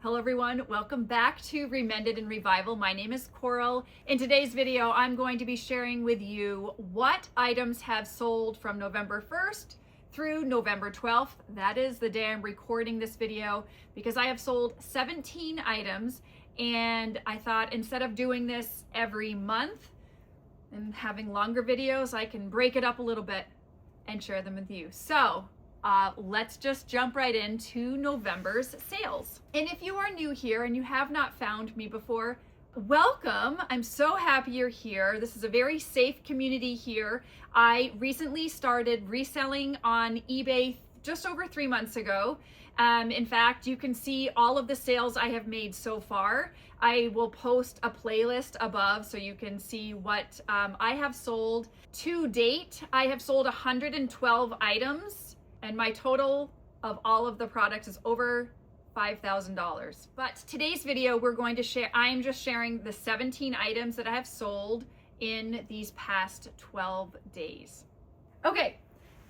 Hello everyone, welcome back to ReMended and Revival. My name is Coral. In today's video, I'm going to be sharing with you what items have sold from November 1st through November 12th. That is the day I'm recording this video because I have sold 17 items, and I thought instead of doing this every month and having longer videos, I can break it up a little bit and share them with you. So let's just jump right into November's sales. And if you are new here and you have not found me before, welcome. I'm so happy you're here. This is a very safe community here. I recently started reselling on eBay just over 3 months ago. In fact, you can see all of the sales I have made so far. I will post a playlist above so you can see what I have sold. To date, I have sold 112 items. And my total of all of the products is over $5,000. But today's video, I am just sharing the 17 items that I have sold in these past 12 days. Okay,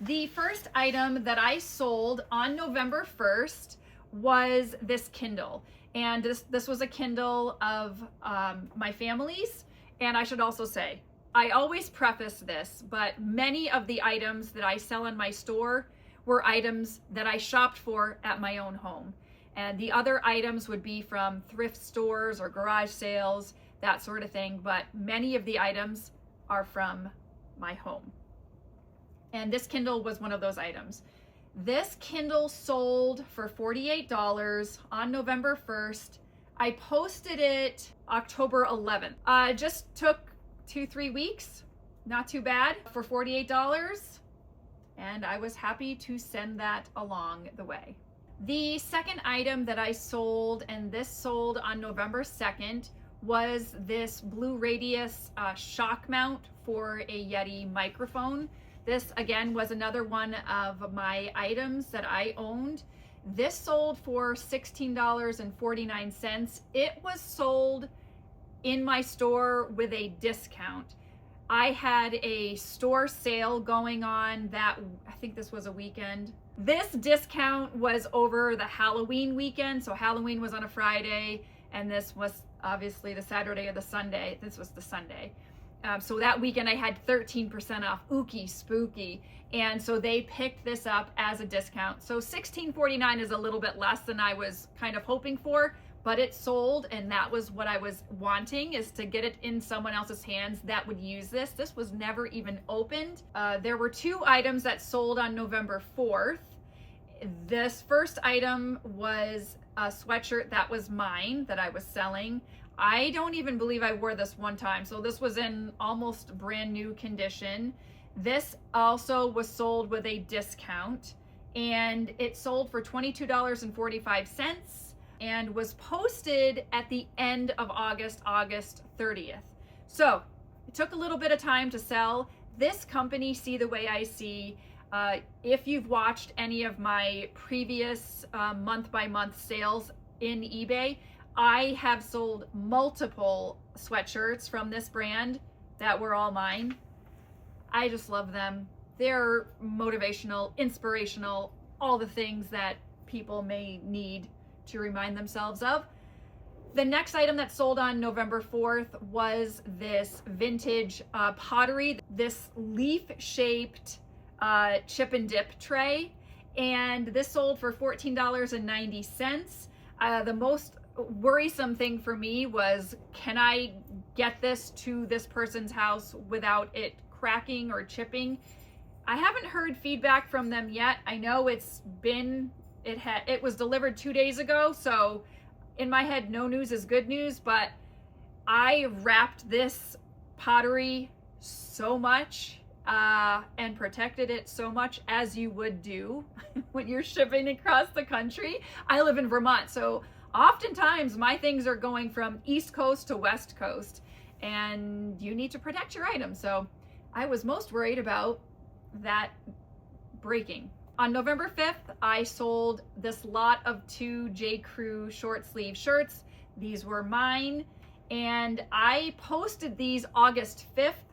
the first item that I sold on November 1st was this Kindle. And this was a Kindle of my family's. And I should also say, I always preface this, but many of the items that I sell in my store were items that I shopped for at my own home. And the other items would be from thrift stores or garage sales, that sort of thing. But many of the items are from my home. And this Kindle was one of those items. This Kindle sold for $48 on November 1st. I posted it October 11th. Just took 2-3 weeks, not too bad for $48. And I was happy to send that along the way. The second item that I sold, and this sold on November 2nd, was this Blue Radius shock mount for a Yeti microphone. This again was another one of my items that I owned. This sold for $16.49. It was sold in my store with a discount. I had a store sale going on that, I think this was a weekend. This discount was over the Halloween weekend. So Halloween was on a Friday, and this was obviously the Saturday or the Sunday. This was the Sunday. So that weekend I had 13% off, ooky spooky. And so they picked this up as a discount. So $16.49 is a little bit less than I was kind of hoping for, but it sold, and that was what I was wanting, is to get it in someone else's hands that would use this. This was never even opened. There were 2 items that sold on November 4th. This first item was a sweatshirt that was mine, that I was selling. I don't even believe I wore this one time, so this was in almost brand new condition. This also was sold with a discount, and it sold for $22.45. And was posted at the end of August 30th. So it took a little bit of time to sell. This company, See the Way I See, if you've watched any of my previous month-by-month sales in eBay, I have sold multiple sweatshirts from this brand that were all mine. I just love them. They're motivational, inspirational, all the things that people may need to remind themselves of. The next item that sold on November 4th was this vintage pottery, this leaf-shaped chip and dip tray, and this sold for $14.90. The most worrisome thing for me was, can I get this to this person's house without it cracking or chipping? I haven't heard feedback from them yet. I know it was delivered 2 days ago, so in my head, no news is good news, but I wrapped this pottery so much and protected it so much, as you would do when you're shipping across the country. I live in Vermont, so oftentimes my things are going from East Coast to West Coast, and you need to protect your items. So I was most worried about that breaking. On November 5th, I sold this lot of 2 J. Crew short sleeve shirts. These were mine, and I posted these August 5th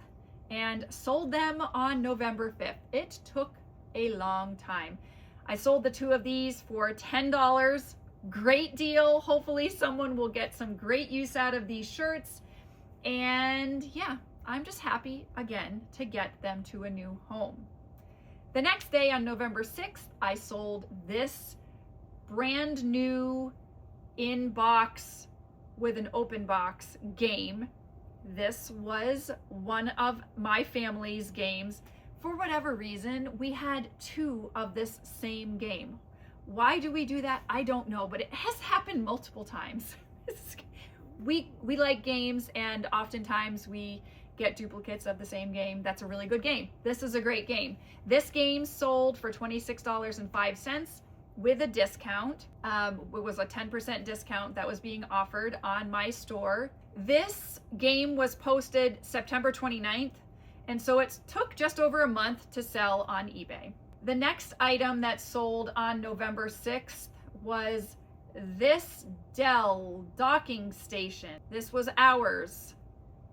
and sold them on November 5th. It took a long time. I sold the 2 of these for $10 Great deal. Hopefully someone will get some great use out of these shirts. And yeah, I'm just happy again to get them to a new home. The next day on November 6th, I sold this brand new in-box with an open box game. This was one of my family's games. For whatever reason, we had 2 of this same game. Why do we do that? I don't know, but it has happened multiple times. We like games, and oftentimes we get duplicates of the same game. That's a really good game. This is a great game. This game sold for $26.05 with a discount. It was a 10% discount that was being offered on my store. This game was posted September 29th, and so it took just over a month to sell on eBay. The next item that sold on November 6th was this Dell docking station. This was ours,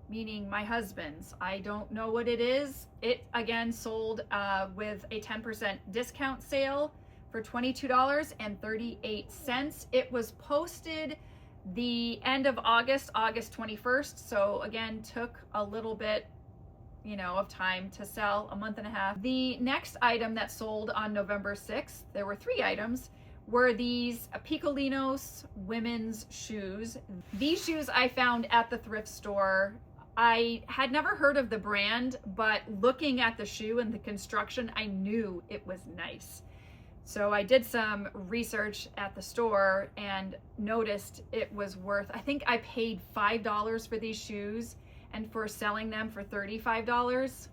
meaning my husband's. I don't know what it is. It again sold with a 10% discount sale for $22.38. It was posted the end of August, August 21st. So again, took a little bit, of time to sell, a month and a half. The next item that sold on November 6th, there were 3 items, were these Picolinos women's shoes. These shoes I found at the thrift store. I had never heard of the brand, but looking at the shoe and the construction, I knew it was nice. So I did some research at the store and noticed it was worth, I think I paid $5 for these shoes, and for selling them for $35, it's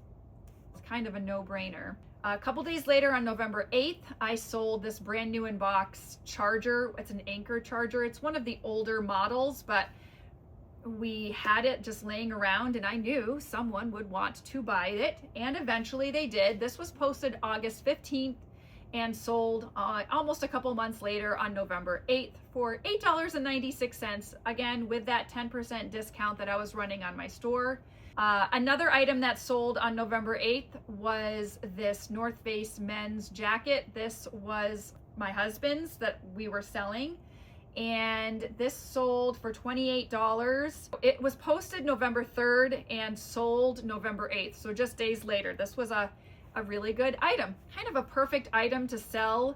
kind of a no-brainer. A couple days later on November 8th, I sold this brand new in-box charger. It's an Anker charger. It's one of the older models, but we had it just laying around and I knew someone would want to buy it, and eventually they did. This was posted August 15th and sold almost a couple months later on November 8th for $8.96, again with that 10% discount that I was running on my store. Another item that sold on November 8th was this North Face men's jacket. This was my husband's that we were selling, and this sold for $28. It was posted November 3rd and sold November 8th, so just days later. This was a really good item, kind of a perfect item to sell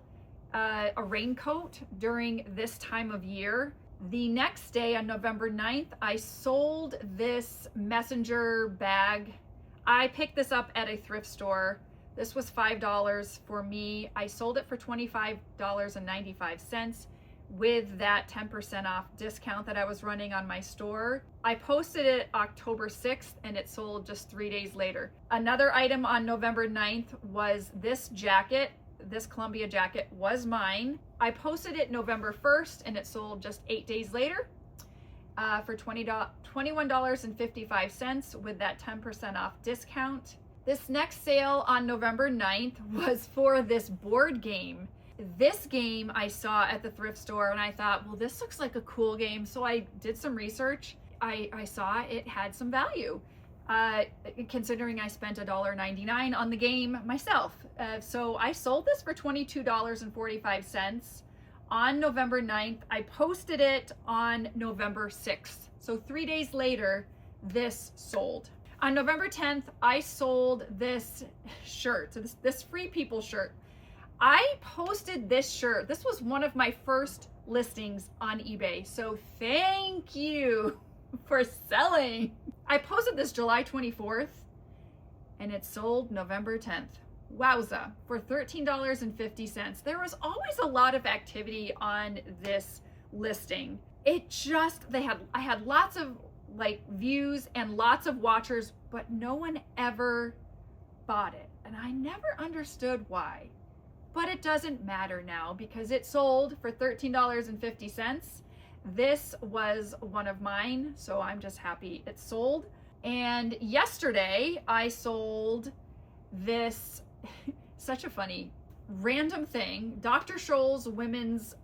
a raincoat during this time of year. The next day on November 9th, I sold this messenger bag. I picked this up at a thrift store. This was $5 for me. I sold it for $25.95 with that 10% off discount that I was running on my store. I posted it October 6th and it sold just 3 days later. Another item on November 9th was this jacket. This Columbia jacket was mine. I posted it November 1st and it sold just 8 days later for $21.55 with that 10% off discount. This next sale on November 9th was for this board game. This game I saw at the thrift store and I thought, well, this looks like a cool game. So I did some research. I saw it had some value, considering I spent $1.99 on the game myself. So I sold this for $22.45 on November 9th. I posted it on November 6th. So 3 days later, this sold. On November 10th, I sold this shirt, this Free People shirt. I posted this shirt. This was one of my first listings on eBay. So thank you for selling. I posted this July 24th and it sold November 10th. Wowza, for $13.50. There was always a lot of activity on this listing. I had lots of views and lots of watchers, but no one ever bought it. And I never understood why. But it doesn't matter now because it sold for $13.50. This was one of mine, so I'm just happy it sold. And yesterday I sold this, such a funny random thing, Dr. Scholl's women's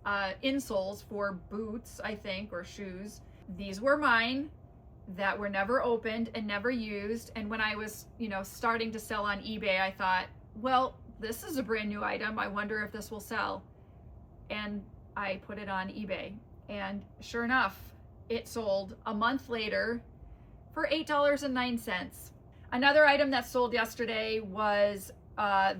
insoles for boots, I think, or shoes. These were mine that were never opened and never used. And when I was, starting to sell on eBay, I thought, well, this is a brand new item. I wonder if this will sell. And I put it on eBay, and sure enough, it sold a month later for $8.09. Another item that sold yesterday was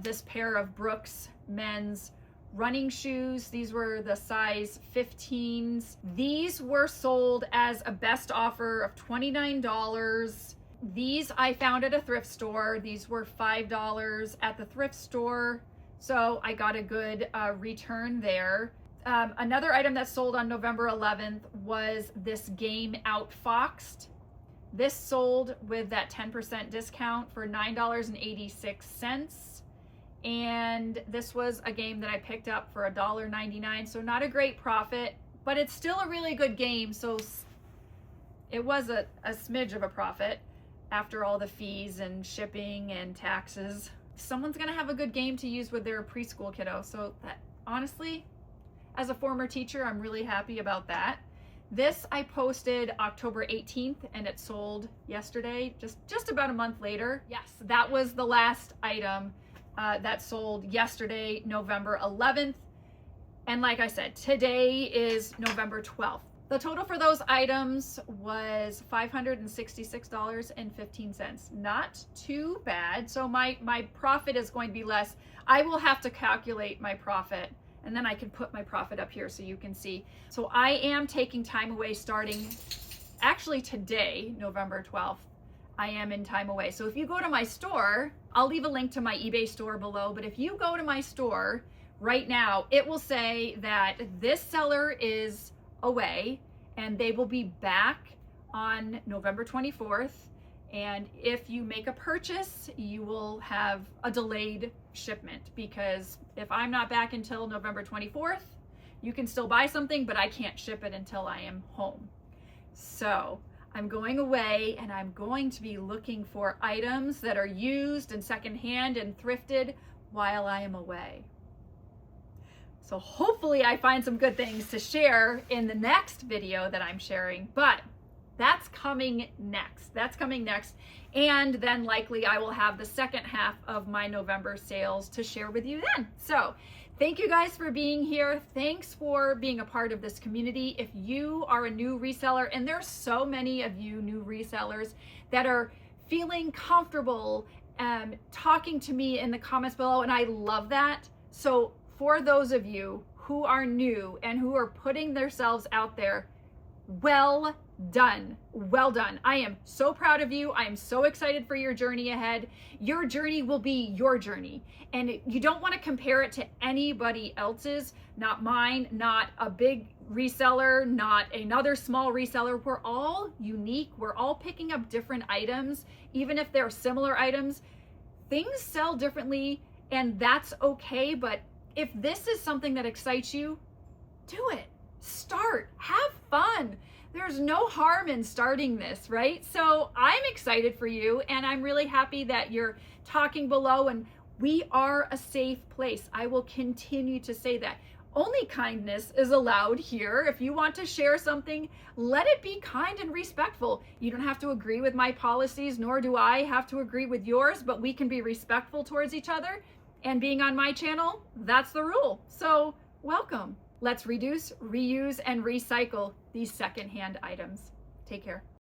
this pair of Brooks men's running shoes. These were the size 15s. These were sold as a best offer of $29. These I found at a thrift store. These were $5 at the thrift store, so I got a good return there. Another item that sold on November 11th was this game Outfoxed. This sold with that 10% discount for $9.86. And this was a game that I picked up for $1.99, so not a great profit, but it's still a really good game, so it was a smidge of a profit after all the fees and shipping and taxes. Someone's gonna have a good game to use with their preschool kiddo, so that, honestly, as a former teacher, I'm really happy about that. This I posted October 18th and it sold yesterday, just about a month later. Yes, that was the last item that sold yesterday, November 11th. And like I said, today is November 12th. The total for those items was $566.15. Not too bad. So my profit is going to be less. I will have to calculate my profit, and then I can put my profit up here so you can see. So I am taking time away starting actually today, November 12th. I am in time away. So if you go to my store, I'll leave a link to my eBay store below, but if you go to my store right now, it will say that this seller is away and they will be back on November 24th. And if you make a purchase, you will have a delayed shipment, because if I'm not back until November 24th, you can still buy something, but I can't ship it until I am home. So I'm going away and I'm going to be looking for items that are used and secondhand and thrifted while I am away. So hopefully I find some good things to share in the next video that I'm sharing, but that's coming next. That's coming next. And then likely I will have the second half of my November sales to share with you then. So thank you guys for being here. Thanks for being a part of this community. If you are a new reseller, and there's so many of you new resellers that are feeling comfortable talking to me in the comments below, and I love that. So for those of you who are new and who are putting themselves out there, well done. Well done. I am so proud of you. I am so excited for your journey ahead. Your journey will be your journey. And you don't want to compare it to anybody else's, not mine, not a big reseller, not another small reseller. We're all unique. We're all picking up different items, even if they're similar items. Things sell differently, and that's okay. But if this is something that excites you, do it. Start. Have fun. There's no harm in starting this, right? So I'm excited for you, and I'm really happy that you're talking below, and we are a safe place. I will continue to say that. Only kindness is allowed here. If you want to share something, let it be kind and respectful. You don't have to agree with my policies, nor do I have to agree with yours, but we can be respectful towards each other. And being on my channel, that's the rule. So welcome. Let's reduce, reuse, and recycle these secondhand items. Take care.